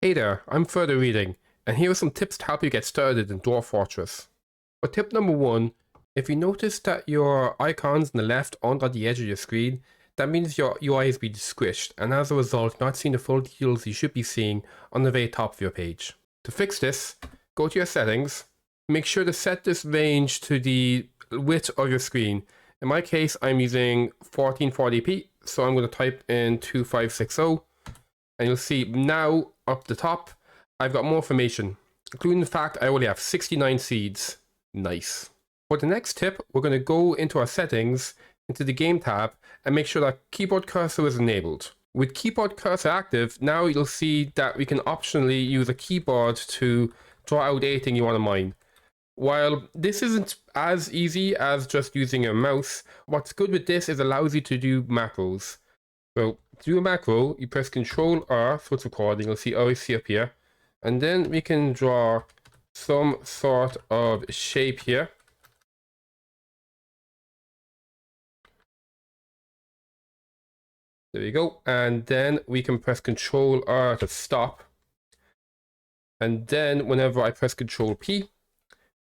Hey there, I'm Further Reading, and here are some tips to help you get started in Dwarf Fortress. For tip number 1, if you notice that your icons on the left aren't at the edge of your screen, that means your UI has been squished, and as a result, not seeing the full details you should be seeing on the very top of your page. To fix this, go to your settings, make sure to set this range to the width of your screen. In my case, I'm using 1440p, so I'm going to type in 2560. And you'll see now up the top, I've got more information, including the fact I only have 69 seeds. Nice. For the next tip, we're going to go into our settings, into the game tab, and make sure that keyboard cursor is enabled. With keyboard cursor active, now you'll see that we can optionally use a keyboard to draw out anything you want to mine. While this isn't as easy as just using a mouse, what's good with this is it allows you to do macros. So to do a macro, you press Ctrl R, so it's recording, you'll see OC up here. And then we can draw some sort of shape here. There we go. And then we can press Ctrl R to stop. And then whenever I press Ctrl P,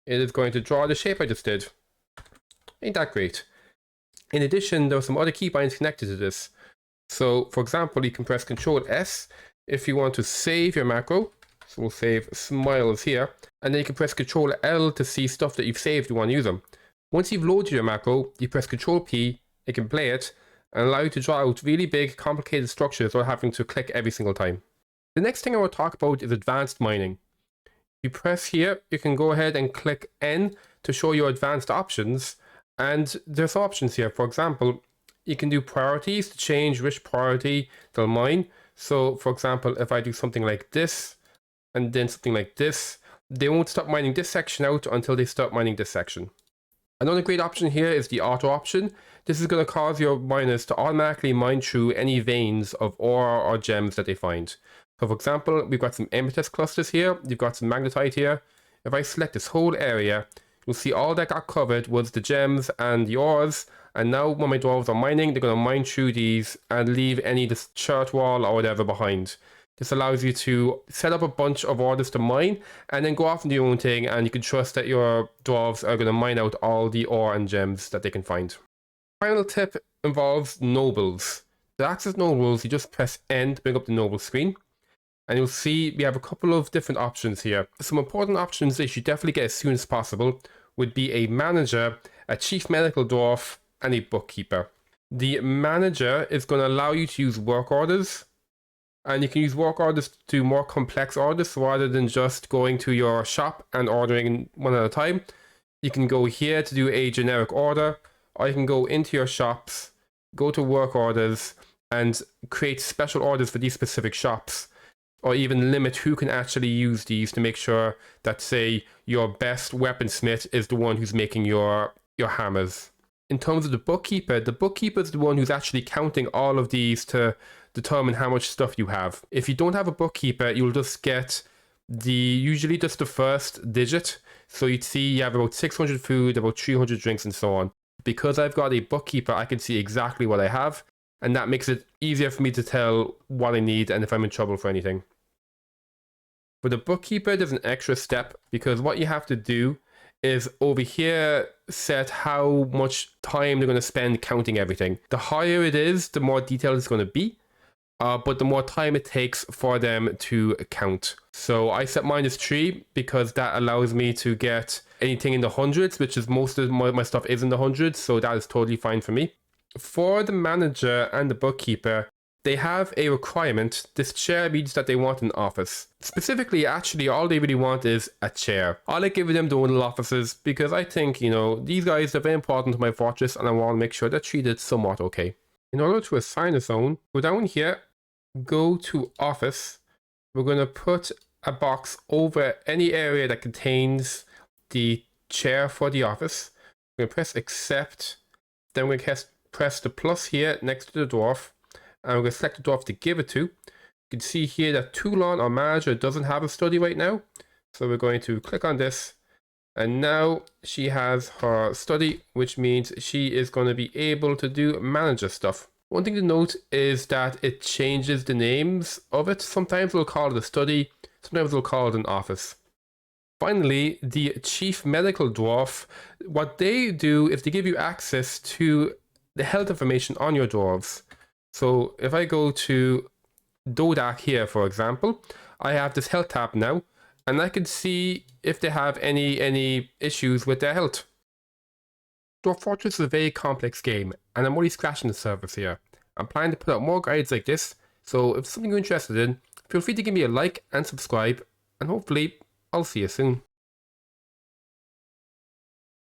it is going to draw the shape I just did. Ain't that great? In addition, there are some other keybinds connected to this. So, for example, you can press Ctrl S if you want to save your macro. So we'll save smiles here. And then you can press Ctrl L to see stuff that you've saved you want to use them. Once you've loaded your macro, you press Ctrl P, it can play it, and allow you to draw out really big, complicated structures without having to click every single time. The next thing I want to talk about is advanced mining. You press here, you can go ahead and click N to show your advanced options. And there's options here. For example, you can do priorities to change which priority they'll mine. So for example, if I do something like this and then something like this, they won't stop mining this section out until they start mining this section. Another great option here is the auto option. This is going to cause your miners to automatically mine through any veins of ore or gems that they find. So for example, we've got some amethyst clusters here, you've got some magnetite here. If I select this whole area, you'll see all that got covered was the gems and the ores. And now when my dwarves are mining, they're going to mine through these and leave any this chart wall or whatever behind. This allows you to set up a bunch of orders to mine and then go off and do your own thing, and you can trust that your dwarves are going to mine out all the ore and gems that they can find. Final tip involves nobles. To access nobles, you just press N to bring up the noble screen. And you'll see we have a couple of different options here. Some important options that you should definitely get as soon as possible would be a manager, a chief medical dwarf, and a bookkeeper. The manager is going to allow you to use work orders, and you can use work orders to do more complex orders. So rather than just going to your shop and ordering one at a time, you can go here to do a generic order, or you can go into your shops, go to work orders, and create special orders for these specific shops, or even limit who can actually use these to make sure that, say, your best weaponsmith is the one who's making your hammers. In terms of the bookkeeper is the one who's actually counting all of these to determine how much stuff you have. If you don't have a bookkeeper, you'll just get usually just the first digit. So you'd see you have about 600 food, about 300 drinks, and so on. Because I've got a bookkeeper, I can see exactly what I have, and that makes it easier for me to tell what I need and if I'm in trouble for anything. For the bookkeeper, there's an extra step, because what you have to do is over here set how much time they're going to spend counting everything. The higher it is, the more detailed it's going to be, but the more time it takes for them to count. So I set -3 because that allows me to get anything in the hundreds, which is most of my stuff is in the hundreds, so that is totally fine for me. For the manager and the bookkeeper, they have a requirement. This chair means that they want an office. Specifically, actually, all they really want is a chair. I like giving them their own little offices because I think, these guys are very important to my fortress and I want to make sure they're treated somewhat okay. In order to assign a zone, go down here, go to office. We're going to put a box over any area that contains the chair for the office. We're going to press accept. Then we're going to press the plus here next to the dwarf. And we're going to select the dwarf to give it to. You can see here that Toulon, our manager, doesn't have a study right now. So we're going to click on this. And now she has her study, which means she is going to be able to do manager stuff. One thing to note is that it changes the names of it. Sometimes it'll call it a study, sometimes it'll call it an office. Finally, the Chief Medical Dwarf, what they do is they give you access to the health information on your dwarves. So if I go to Dodak here, for example, I have this health tab now, and I can see if they have any issues with their health. Dwarf Fortress is a very complex game, and I'm only scratching the surface here. I'm planning to put out more guides like this, so if it's something you're interested in, feel free to give me a like and subscribe, and hopefully I'll see you soon.